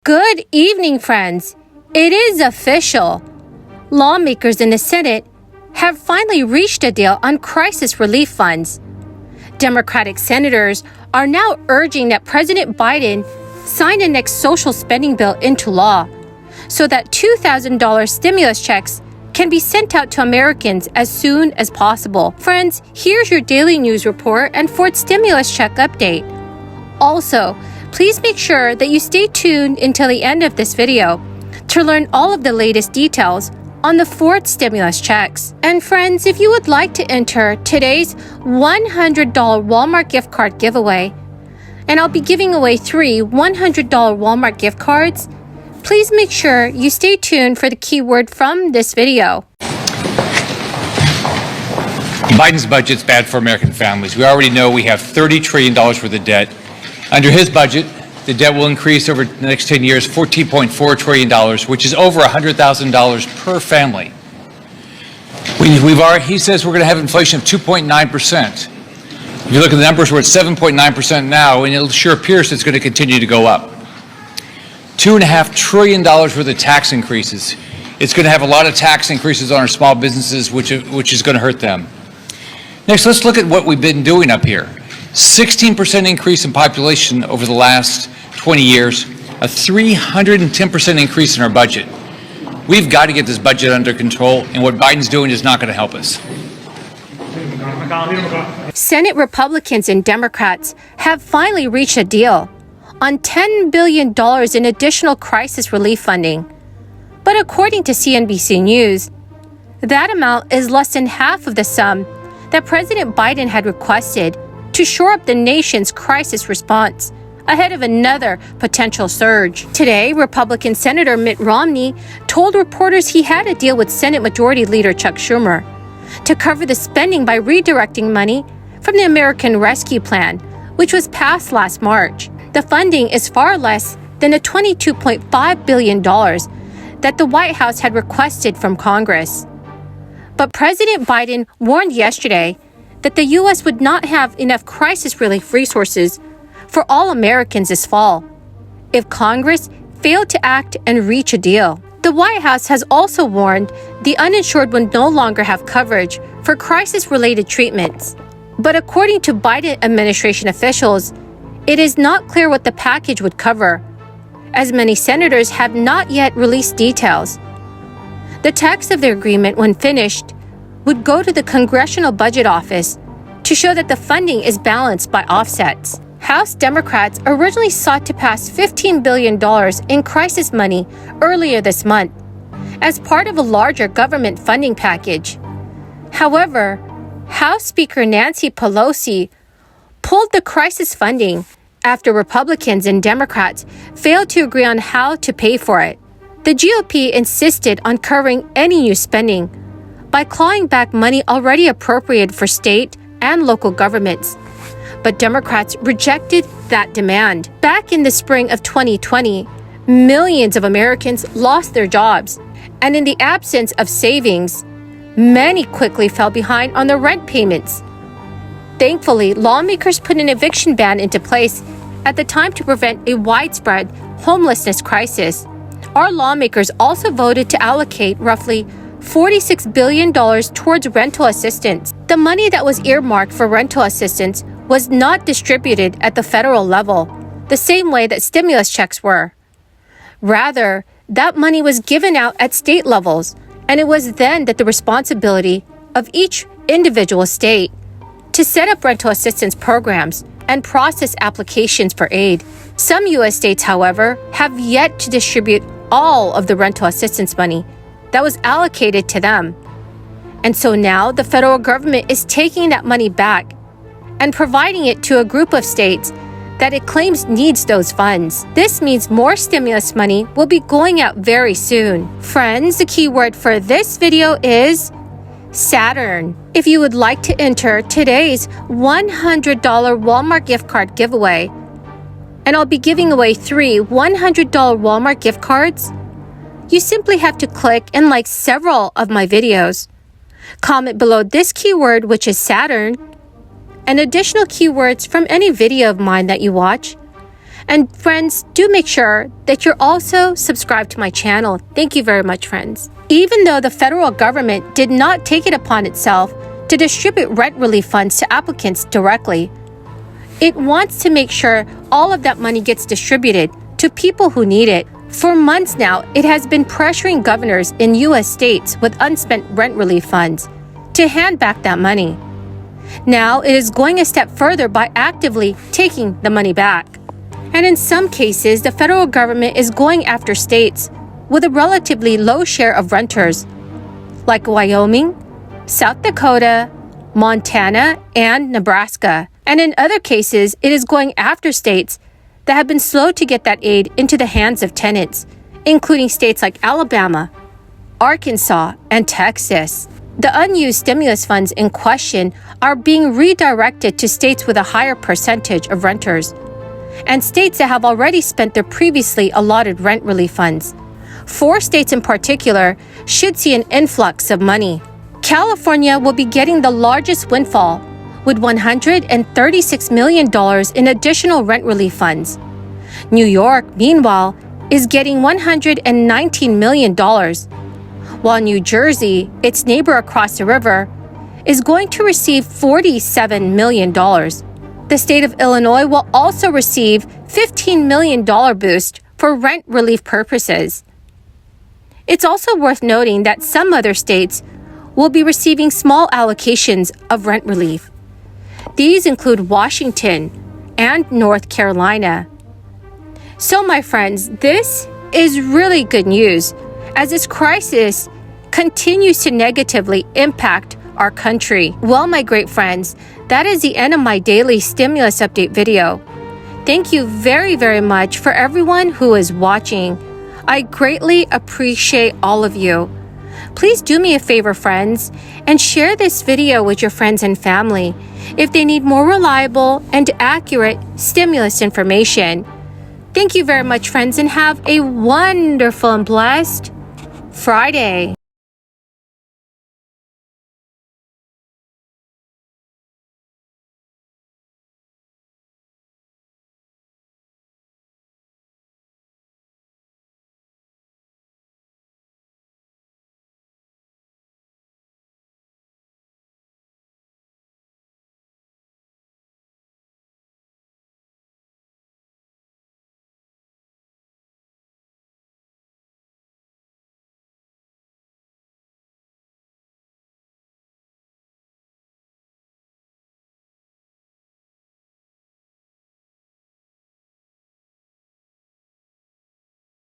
Good evening, friends. It is official. Lawmakers in the Senate have finally reached a deal on crisis relief funds. Democratic senators are now urging that President Biden sign the next social spending bill into law so that $2,000 stimulus checks can be sent out to Americans as soon as possible. Friends, here's your daily news report and Ford stimulus check update. Also, please make sure that you stay tuned until the end of this video to learn all of the latest details on the Ford stimulus checks. And friends, if you would like to enter today's $100 Walmart gift card giveaway, and I'll be giving away 3 $100 Walmart gift cards, please make sure you stay tuned for the keyword from this video. Biden's budget's bad for American families. We already know we have $30 trillion worth of debt. Under his budget, the debt will increase over the next 10 years, $14.4 trillion, which is over $100,000 per family. He says we're going to have inflation of 2.9%. If you look at the numbers, we're at 7.9% now, and it sure appears it's going to continue to go up. $2.5 trillion worth of tax increases. It's going to have a lot of tax increases on our small businesses, which is going to hurt them. Next, let's look at what we've been doing up here. 16% increase in population over the last 20 years, a 310% increase in our budget. We've got to get this budget under control, and what Biden's doing is not going to help us. Senate Republicans and Democrats have finally reached a deal on $10 billion in additional crisis relief funding. But according to CNBC News, that amount is less than half of the sum that President Biden had requested to shore up the nation's crisis response ahead of another potential surge. Today, Republican Senator Mitt Romney told reporters he had a deal with Senate Majority Leader Chuck Schumer to cover the spending by redirecting money from the American Rescue Plan, which was passed last March. The funding is far less than the $22.5 billion that the White House had requested from Congress. But President Biden warned yesterday that the U.S. would not have enough crisis relief resources for all Americans this fall if Congress failed to act and reach a deal. The White House has also warned the uninsured would no longer have coverage for crisis-related treatments. But according to Biden administration officials, it is not clear what the package would cover, as many senators have not yet released details. The text of the agreement, when finished, would go to the Congressional Budget Office to show that the funding is balanced by offsets. House Democrats originally sought to pass $15 billion in crisis money earlier this month as part of a larger government funding package. However, House Speaker Nancy Pelosi pulled the crisis funding after Republicans and Democrats failed to agree on how to pay for it. The GOP insisted on covering any new spending by clawing back money already appropriated for state and local governments. But Democrats rejected that demand. Back in the spring of 2020, millions of Americans lost their jobs, and in the absence of savings, many quickly fell behind on their rent payments. Thankfully, lawmakers put an eviction ban into place at the time to prevent a widespread homelessness crisis. Our lawmakers also voted to allocate roughly $46 billion towards rental assistance. The money that was earmarked for rental assistance was not distributed at the federal level, the same way that stimulus checks were. Rather, that money was given out at state levels, and it was then that the responsibility of each individual state to set up rental assistance programs and process applications for aid. Some U.S. states, however, have yet to distribute all of the rental assistance money that was allocated to them. And so now the federal government is taking that money back and providing it to a group of states that it claims needs those funds. This means more stimulus money will be going out very soon. Friends, the keyword for this video is Saturn. If you would like to enter today's $100 Walmart gift card giveaway, and I'll be giving away 3 $100 Walmart gift cards, you simply have to click and like several of my videos. Comment below this keyword, which is Saturn, and additional keywords from any video of mine that you watch, And friends, do make sure that you're also subscribed to my channel. Thank you very much, friends. Even though the federal government did not take it upon itself to distribute rent relief funds to applicants directly, it wants to make sure all of that money gets distributed to people who need it. For months now, it has been pressuring governors in U.S. states with unspent rent relief funds to hand back that money. Now, it is going a step further by actively taking the money back. And in some cases, the federal government is going after states with a relatively low share of renters, like Wyoming, South Dakota, Montana, and Nebraska. And in other cases, it is going after states that have been slow to get that aid into the hands of tenants, including states like Alabama, Arkansas, and Texas. The unused stimulus funds in question are being redirected to states with a higher percentage of renters, and states that have already spent their previously allotted rent relief funds. 4 states in particular should see an influx of money. California will be getting the largest windfall, with $136 million in additional rent relief funds. New York, meanwhile, is getting $119 million, while New Jersey, its neighbor across the river, is going to receive $47 million. The state of Illinois will also receive $15 million boost for rent relief purposes. It's also worth noting that some other states will be receiving small allocations of rent relief. These include Washington and North Carolina. So, my friends, this is really good news as this crisis continues to negatively impact our country. Well, my great friends, that is the end of my daily stimulus update video. Thank you very, very much for everyone who is watching. I greatly appreciate all of you. Please do me a favor, friends, and share this video with your friends and family if they need more reliable and accurate stimulus information. Thank you very much, friends, and have a wonderful and blessed Friday.